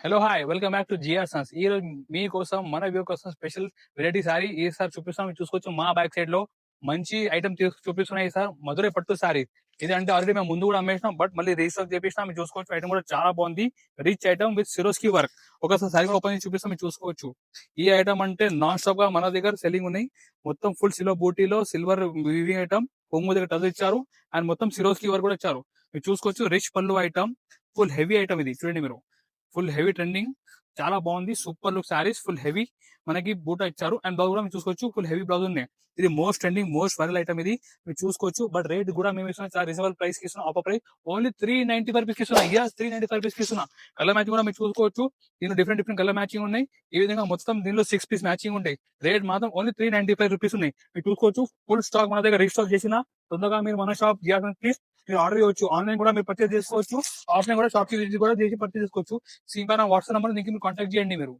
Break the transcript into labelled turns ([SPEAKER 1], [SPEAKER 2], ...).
[SPEAKER 1] Hello hi welcome back to GR sons. ఈ రోజు మీకోసం మన వ్యూ కోసం స్పెషల్ వెరైటీ సారీ ఈ సార్ చూపిస్తాం. మీరు చూసుకోవచ్చు మా బ్యాక్ సైడ్ లో మంచి ఐటమ్ చూపిస్తున్నాయి సార్. మధురై పట్టు సారీ ఇది అంటే ఆల్రెడీ మేము ముందు కూడా అమ్మేసినాం, బట్ మళ్ళీ రీస్టాక్ చేపిస్తాం. మీరు చూసుకోవచ్చు ఐటమ్ కూడా చాలా బాగుంది. Rich item with Swarovski work. ఒకసారి సారీ ఓపెన్ చేసి చూపిస్తాం, మీరు చూసుకోవచ్చు. ఈ ఐటమ్ అంటే నాన్ స్టాప్ గా మన దగ్గర సెల్లింగ్ ఉన్నాయి. మొత్తం ఫుల్ సిల్వర్ బూటీలో సిల్వర్ వివింగ్ ఐటమ్, కొంగు దగ్గర టజ్ ఇచ్చారు అండ్ మొత్తం సిరోస్కి వర్క్ కూడా ఇచ్చారు. మీరు చూసుకోవచ్చు రిచ్ పళ్ళు ఐటమ్, ఫుల్ హెవీ ఐటమ్. ఇది చూడండి మీరు, ఫుల్ హెవీ ట్రెండింగ్, చాలా బాగుంది. Super look saris, full heavy మనకి బూటా ఇచ్చారు అండ్ బ్లౌజ్ కూడా మీరు చూసుకోవచ్చు ఫుల్ హెవీ బ్లౌజ్ ఉన్నాయి. ఇది most trending most viral item ఇది మీరు చూసుకోవచ్చు. బట్ రేట్ కూడా మేము ఇస్తున్నాం చాలా రీజనబుల్ ప్రైస్ కి ఇస్తున్నాం. ఆఫర్ ప్రైస్ ఓన్లీ 395 రూపీస్ ఇస్తున్నా. yes 395 రూపీస్ ఇస్తున్నా. కలర్ మ్యాచింగ్ కూడా మీరు చూసుకోవచ్చు. దీనిలో డిఫరెంట్ డిఫరెంట్ కలర్ మ్యాచింగ్ ఉన్నాయి. ఈ విధంగా మొత్తం దీనిలో 6 పీస్ మ్యాచింగ్ ఉంటాయి. రేట్ మాత్రం ఓన్లీ 395 రూపీస్ ఉన్నాయి. మీరు చూసుకోవచ్చు ఫుల్ స్టాక్ మన దగ్గర రీస్టాక్ చేసిన. తొందరగా మీరు మన షాప్ ప్లీజ్ మీరు ఆర్డర్ చేయవచ్చు. ఆన్లైన్ కూడా మీరు పర్చేస్ చేసుకోవచ్చు, ఆఫ్లైన్ కూడా షాప్ కి విజిట్ కూడా చేసి పర్చేస్ చేసుకోవచ్చు. సీన్ పైన వాట్సాప్ నెంబర్ దీనికి మీరు కాంటాక్ట్ చేయండి మీరు.